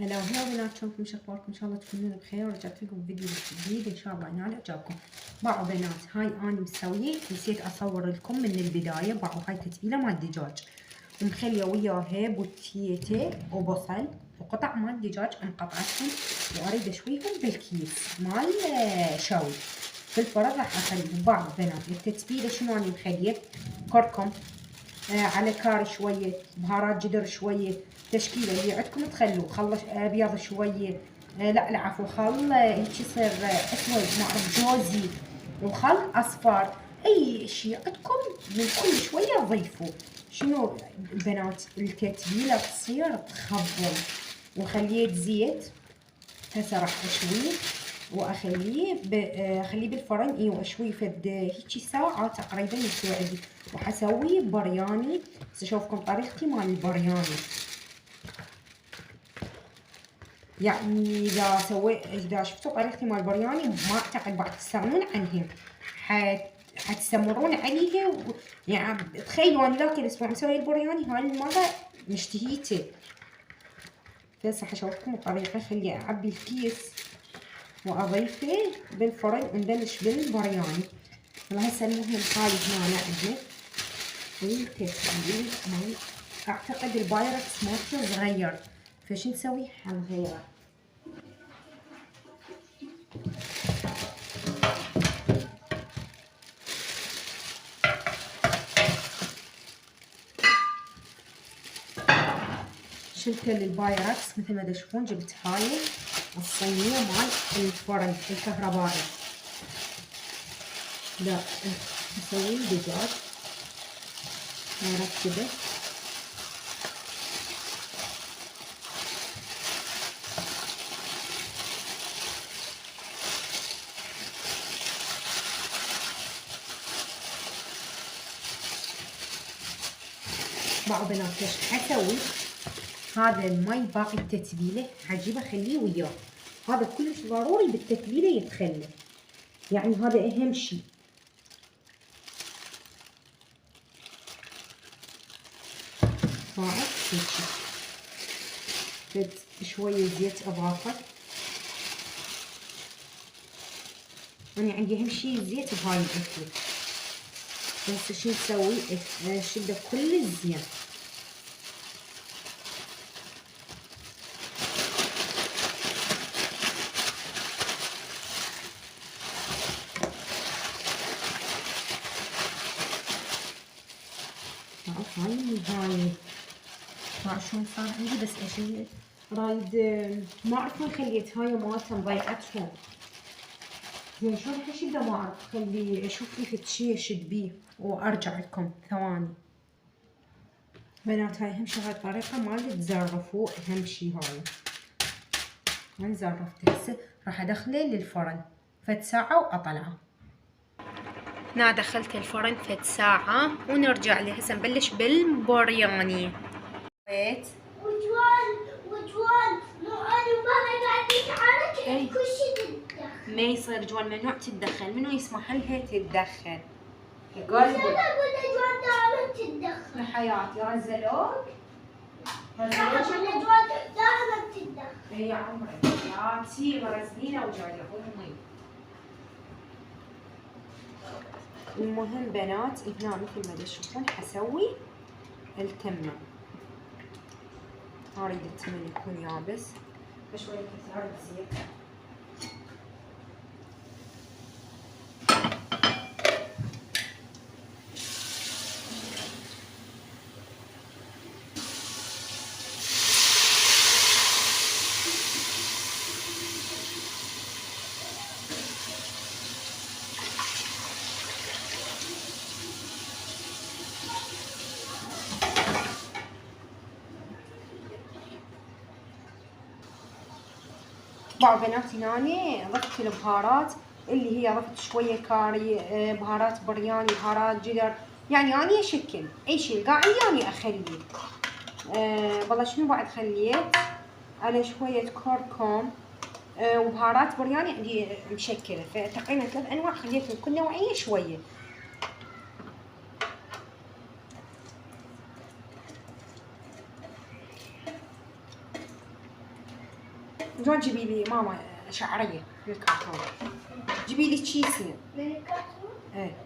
هلا وهلا بنات، شلونكم؟ شو اخباركم؟ ان شاء الله تكونون بخير. ورجعت لكم فيديو جديد ان شاء الله ينال اعجابكم. باعوا بنات، هاي انا مسويه، نسيت اصور لكم من البدايه. باعوا هاي تتبيله مال دجاج، ومخليه وياها بوتيته وبصل وقطع مال دجاج مقطعتهم، واريد اشويهم بالكيس مال شوي في الفرن. راح اخليهم. باعوا بنات التتبيله شنو انا مخليه؟ كركم، على كاري شويه، بهارات جدر شويه، تشكيله اللي عندكم تخلوه، خل ابيض شويه، لا عفوا، خل هيك يصير اسود، ما اعرف، جوزي، وخل اصفر، اي شيء عندكم من كل شويه ضيفوا. شنو البنات؟ التتبيله تصير تخضر. وخليت زيت، هسه راح اشويه اخليه بالفرن، واشويه فد هيجي ساعه تقريبا يستوي عندي. وحسوي برياني. هسه اشوفكم طريقتي مال البرياني. يعني اذا شفتوا طريقتي مال البرياني ما اعتقد بعد تستغنون عنها، حتستمرون عليها يعني تخيلوا انا ذاك الاسبوع مسوي البرياني، هاي المره مشتهيته. هسه حشوفكم الطريقه. خلي اعبي الكيس واضيفه بالفرن ونبلش بالبرياني. والله هسه المهم هاي هنا عندنا التتبيل مال، اعتقد البايركس مالته صغير، فش نسوي؟ حنغيره. شلته للبايركس مثل ما تشوفون. جبت هاي الصينيه مال الفرن الكهربائي. لا نسوي دجاج مركبه. باعوا بنات ليش حسوي؟ هذا المي باقي التتبيله حجيبه اخليه وياه. هذا كلش ضروري بالتتبيله يتخلى، يعني هذا اهم شيء. باعوا هيجي فد شويه زيت اضافه. انا عندي اهم شيء الزيت بهاي الاكله. بس شو نسوي؟ نشده كل الزين. هاي النهاية. ما شلون صار عندي، بس اشيل رايد. ما اعرف وين خليت هاي مالتهم، ضيعتهم. زين شلون راح اشده؟ ما اعرف. خلي اشوف لي فد شي اشد بيه وارجع لكم ثواني. بنات هاي اهم شغله الطريقه مال تزرفوا، اهم شي هاي. من زرفت هسه راح ادخله للفرن فد ساعه واطلعه. هنا دخلت الفرن فد ساعه ونرجع له. هسه نبلش بالبرياني. وجوان مو انا وبابا قاعدين نتحرك، كل شيء تتدخل. ما يصير جوان ممنوع تتدخل، منو يسمح لها تتدخل؟ يقول انا اقول جوان دائما تتدخل. يا حياتي رزلوك؟ رزلوك جوان دائما تتدخل. اي يا عمري حياتي مرزلينه وجايه امي. المهم بنات هنا مثل ما تشوفون حسوي التمن. اريد التمن يكون يابس بشويه كثر زيت. باعوا بنات هنا ضفت البهارات اللي هي ضفت شويه كاري، بهارات برياني، بهارات جدر، يعني اني اشكل اي شيء قاعد اني اخليه. والله شنو بعد خليت؟ على شويه كركم، وبهارات برياني عندي مشكله، فتقريبا 3 انواع خليت من كل نوعيه شويه. جون جيبي لي ماما شعريه للكرتون، جيبي لي كيسين للكرتون. ايه.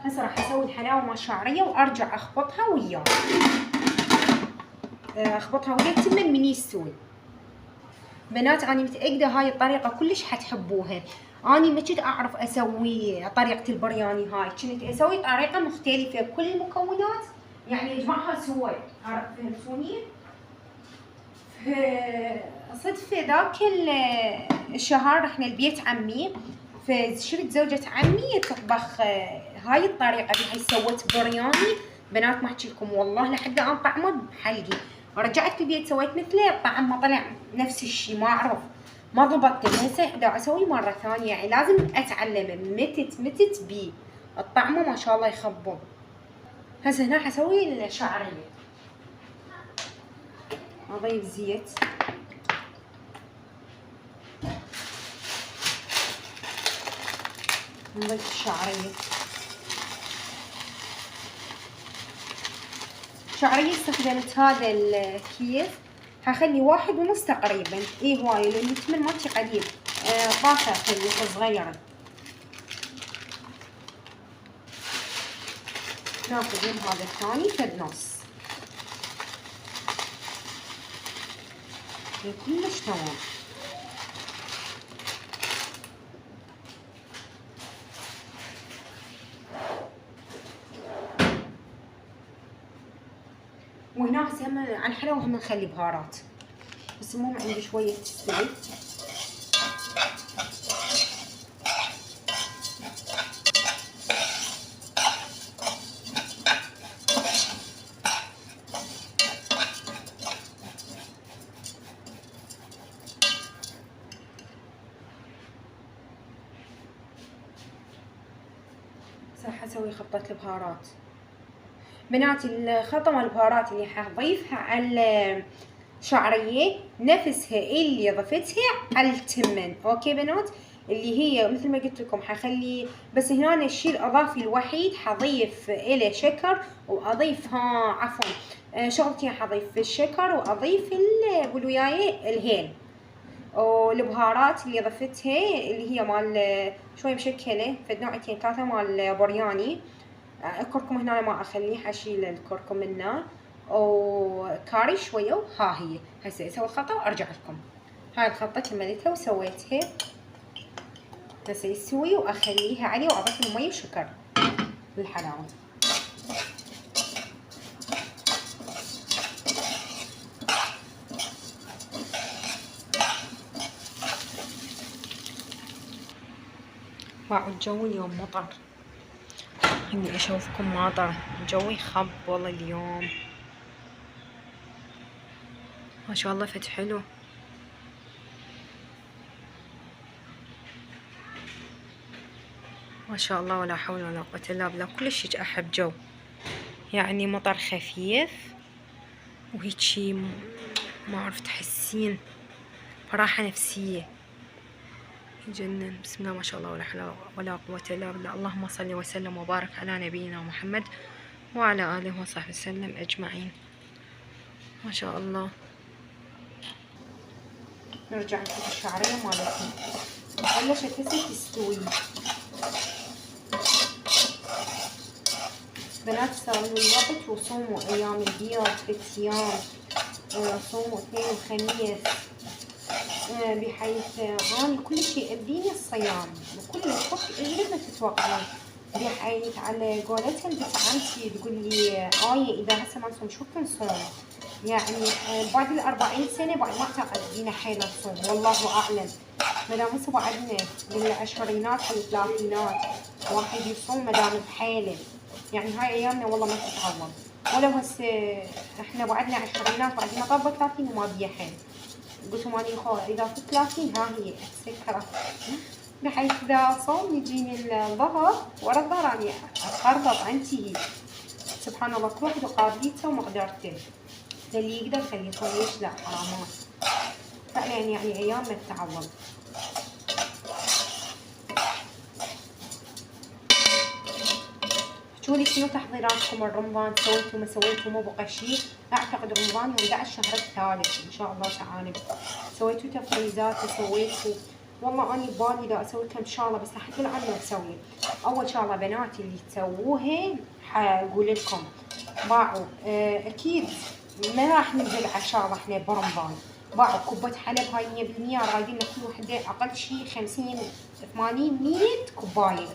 هسه راح اسوي الحلاوه مال الشعريه وارجع اخبطها وياه، اخبطها وياه تمن من يستوي. بنات اني متاكده هاي الطريقه كلش حتحبوها. اني ما كنت اعرف اسوي طريقه البرياني هاي، كنت اسوي طريقه مختلفه بكل المكونات يعني اجمعها سوا، فهمتوني؟ صدفه ذاك الشهر رحنا البيت عمي، فشفت زوجة عمي تطبخ هاي الطريقة بحيث سوت برياني. بنات ما احكي لكم والله لحد الان طعمه بحلقي. رجعت البيت سويت مثله، الطعم ما طلع نفس الشيء، ما اعرف ما ضبطت. هسه دا اسوي مرة ثانية، يعني لازم اتعلم متت بيه، الطعمه ما شاء الله يخبل. هسه هنا حسوي الشعرية، اضيف زيت، نضيف الشعرية. شعرية استخدمت هذا الكيس، هخلي 1.5 تقريبا، ايه هواي لانه تمن مالتي قليل، طاسة خليها صغيرة. ناخذ من هذا الثاني فد نص، كلش تمام. وهنا هسه هم على الحلاوة هم نخلي بهارات، بس المهم عندي شوية تستوي. راح اسوي خلطة البهارات. بنات الخلطة مال البهارات اللي حضيفها على الشعرية نفسها اللي ضفتها على التمن، اوكي بنات؟ اللي هي مثل ما قلت لكم حخلي، بس هنا الشيء الاضافي الوحيد حضيف له شكر واضيف عفوا شغلتين، حضيف الشكر واضيف قولوا وياي الهيل. والبهارات اللي ضفتها اللي هي مال شوي مشكله فد نوعتين 3 مال برياني. الكركم هنا ما اخليه، حشيل الكركم منه، وكاري شويه، وها هي. هسه اسوي الخلطه وارجع لكم. هاي الخلطه كملتها وسويتها، هسه يسوي واخليها عليه واضيف له مي وشكر للحلاوه. واو الجو اليوم مطر، اني اشوفكم ماطر، جوي خب والله اليوم ما شاء الله فت حلو. ما شاء الله ولا حول ولا قوة الا بالله. كلش احب جو يعني مطر خفيف وهيك شي ما اعرف تحسين براحة نفسية يجنن. بسم الله ما شاء الله ولا حول ولا قوة الا بالله. اللهم صل وسلم وبارك على نبينا محمد وعلى آله وصحبه وسلم أجمعين. ما شاء الله. نرجع نشوف الشعرية مالتي بلشت هسه تستوي. بنات سووا الوقت وصوموا أيام البيض 3 أيام، صوموا اثنين وخميس، بحيث أنا كل شيء أديني الصيام وكل الوقت أجرب ما تتوقعون، بحيث على قولتها بنت عمتي تقول لي آية إذا هسه ما نصوم شو بنصوم؟ يعني بعد 40 سنة بعد ما أعتقد دينا حيل نصوم، والله أعلم. مدام هسه بعدنا بالعشرينات والثلاثينات واحد يصوم مدام بحيله، يعني هاي أيامنا والله ما تتعوض. ولو هسه احنا بعدنا عشرينات بعد ما طبت 30 وما بيا حيل، قلت ماني خو إذا في 30 ها هي سكرة، بحيث إذا صوم يجيني الظهر ورا الظهر أني أقربط أنتهي. سبحان الله كل واحد وقابليته ومقدرته، اللي يقدر خليه يصوم ليش لا، حرامات فعلا يعني أيام ما تتعوض. شوفي شنو تحضيراتكم الرمضان، سويتوا ما سويتوا مو بقى شيء. اعتقد رمضان يوم 11 الشهر الثالث ان شاء الله تعالى. سويتوا تفريزات وسويتوا، والله اني ببالي لا اسوي لكم شغله بس لحد الان ما مسويه. اول شغله بناتي اللي تسووها حاقول لكم باعوا اكيد ما راح ننزل على شغله احنا برمضان. باعوا كوبة حلب هاي 100%، رايدين كل وحده اقل شيء 50 80 100 كوبايه.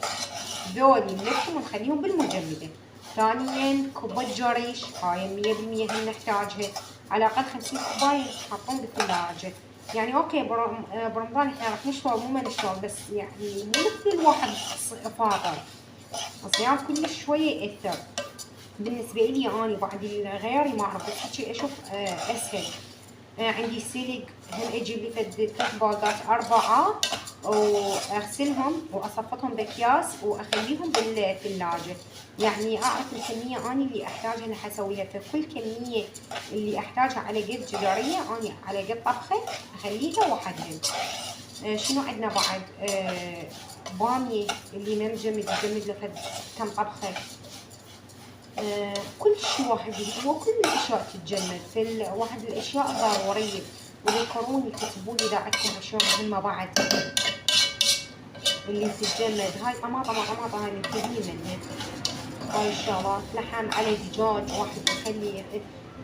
ذولي نلفهم ونخليهم بالمجمدة. ثانيا كوبة جريش هاي 100% هم نحتاجها، على الأقل 50 كوباية حاطين بالثلاجة. يعني اوكي برمضان احنا راح نشتغل مو ما نشتغل، بس يعني مو مثل الواحد فاطر. الصيام كلش شوية يأثر. بالنسبة لي أنا بعد غيري ما أعرف، بس هيجي أشوف أسهل. عندي سلق هم اجيب لي فد 3 باقات 4 واغسلهم واصفطهم باكياس واخليهم بالثلاجه. يعني اعرف الكميه اني اللي احتاجها اللي حسويها، فكل كميه اللي احتاجها على قد جداريه اني على قد طبخه اخليها وحدها. شنو عندنا بعد؟ باميه اللي ما مجمد له فد كم طبخه. كل شيء واحد وكل الاشياء تتجمد، في واحد الاشياء ضروريه. وذكروني كتبوا لي اذا عندكم اشياء مهمه بعد اللي تتجمد. هاي طماطم هاي ننتهي منها. هاي الشغلات لحم على دجاج واحد يخلي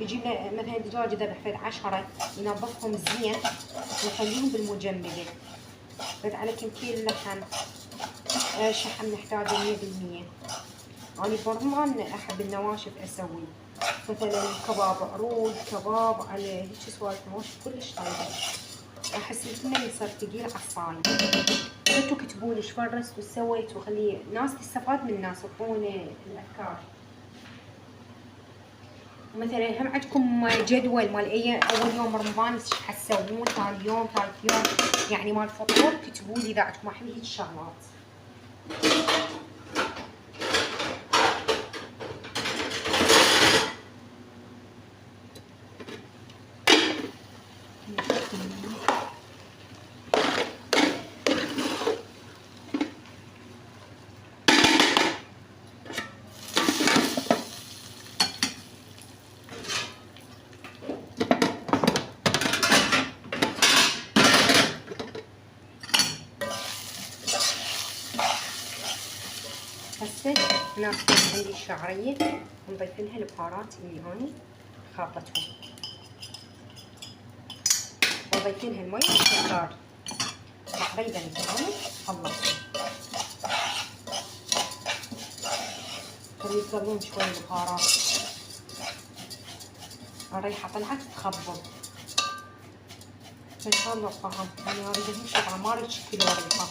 يجيب له مثلا دجاج ذبح فد 10 ينظفهم زين ويخليهم بالمجمده. فد على كم كيلو لحم شحم نحتاجه 100%. أنا برمضان أحب النواشف أسوي، مثلا كباب عروض، كباب على هيك سوالف نواشف كلش طيبة. أحس الكل يصير ثقيل على الصايم. انتوا كتبوا لي ايش فرست وسويت وخلي ناس تستفاد من الناس تعطوني الأفكار. مثلا هم عندكم جدول مال أي أول يوم رمضان ايش حتسوون، ثاني يوم ثالث يوم، يعني مال فطور كتبوا لي إذا عندكم أحب هيك الشغلات. هسه ناخذ عندي الشعرية ونضيف لها البهارات اللي اني خاطتهم، وضيف لها المي والسكر تقريبا تمام. خلصت. خلي يطلعون شوي البهارات. الريحة طلعت تخبل. ان شاء الله الطعم انا اريد امشي طعم ما اريد شكل وريحة.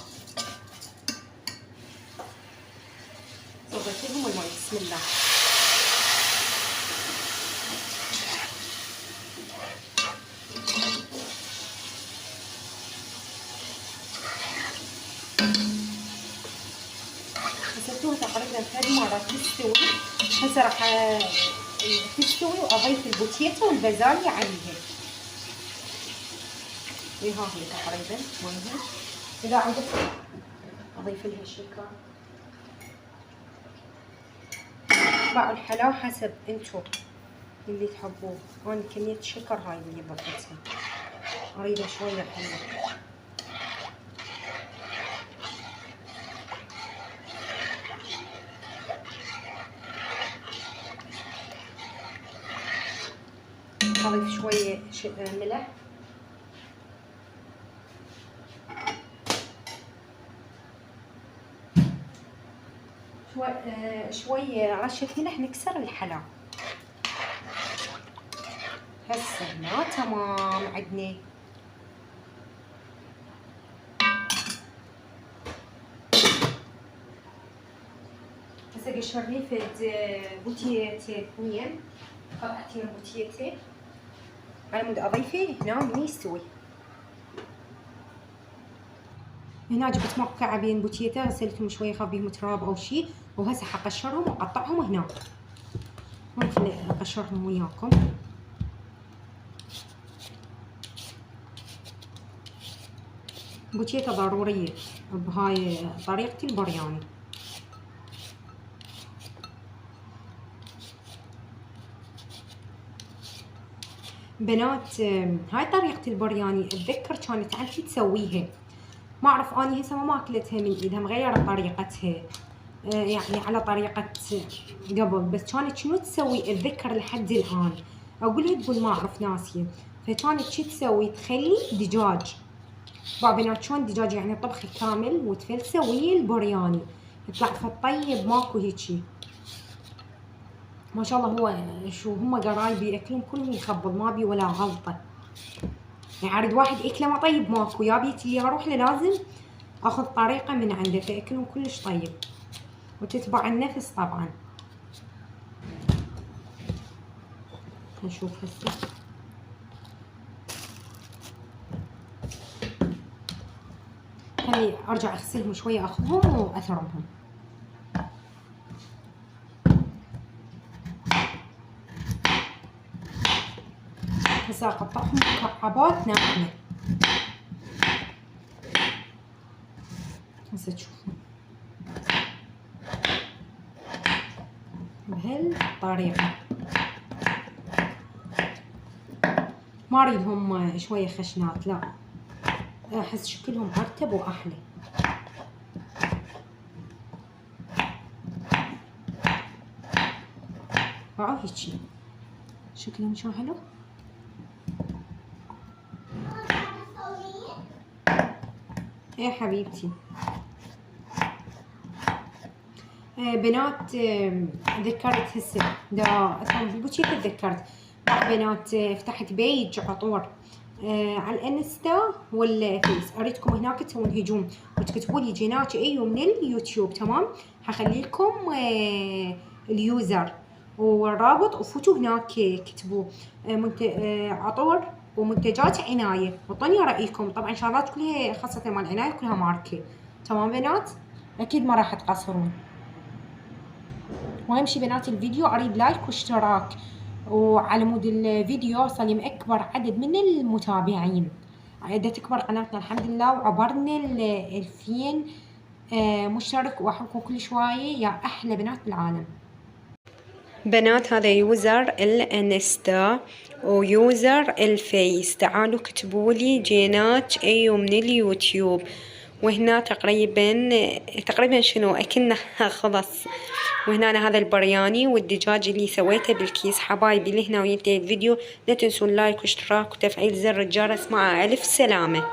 ضيف لهم المي بسم الله. غسلتوها تقريبا 3 مرات تستوي. هسه راح تستوي واضيف البوتيتا والبازاليا عليها. ها هي تقريبا مالها. اذا عندك اضيف لها الشكر. باعوا الحلاوة حسب انتو اللي تحبوه. انا كمية الشكر هاي اللي ضفتها، اريدها شوية حلوة. اضيف شوية ملح. شوية رشة ملح نكسر الحلا. هسه هنا تمام عندنا. هسه قشر لي فد بوتيتين اثنين، قطعتين بوتيتين على مود اضيفه هنا من يستوي. هنا جبت مكعبين بوتيتا غسلتهم شويه خاف بيهم تراب او شيء، وهسه حقشرهم واقطعهم هنا. هون خلي اقشرهم وياكم. بوتيتا ضروريه بهاي طريقتي البرياني. بنات هاي طريقة البرياني اتذكر كانت عمتي تسويها، ما اعرف اني هسه ما ماكلتها من ايدها، مغيرة طريقتها يعني على طريقة قبل، بس كانت شنو تسوي اتذكر لحد الان، اقولها تقول ما اعرف ناسية. فكانت شي تسوي، تخلي دجاج، بنات شلون دجاج يعني طبخ كامل وتفلسه ويا البرياني يطلع فطيب ماكو هيجي. ما شاء الله هو شو هم قرايبي ياكلون كلهم يخبل ما بي ولا غلطه، يعني اريد واحد ياكله ما طيب ماكو، يا بيت اللي اروح له لازم اخذ طريقه من عنده، فاكلهم كلش طيب وتتبع النفس طبعا. نشوف هسه خلي ارجع اغسلهم شويه اخذهم واثرمهم. هسه اقطعهم مكعبات ناعمه. هسه تشوفون بهالطريقه، ما اريدهم شويه خشنات، لا احس شكلهم ارتب واحلى. باعوا هيجي شكلهم شو حلو. ايه حبيبتي. بنات ذكرت هسه دا اصلا بالبوتشي تذكرت بنات فتحت بيج عطور على الانستا والفيس، اريدكم هناك تسوون هجوم وتكتبوا لي جينات ايو من اليوتيوب، تمام؟ حخلي لكم اليوزر والرابط، وفوتوا هناك كتبوا عطور ومنتجات عنايه، وطوني رايكم. طبعا شغلات كلها خاصه مال عنايه كلها ماركه، تمام بنات؟ اكيد ما راح تقصرون. واهم شي بنات الفيديو اريد لايك واشتراك، وعلى مود الفيديو يوصل لاكبر عدد من المتابعين. دا تكبر قناتنا الحمد لله، وعبرنا 2000 مشترك، واحبكم كل شويه يا احلى بنات بالعالم. بنات هذا يوزر الانستا ويوزر الفيس، تعالوا كتبوا لي جينات ايو من اليوتيوب. وهنا تقريبا شنو اكلنا خلص. وهنا هذا البرياني والدجاج اللي سويته بالكيس. حبايبي لهنا وينتهي الفيديو، لا تنسون لايك واشتراك وتفعيل زر الجرس. مع الف سلامة.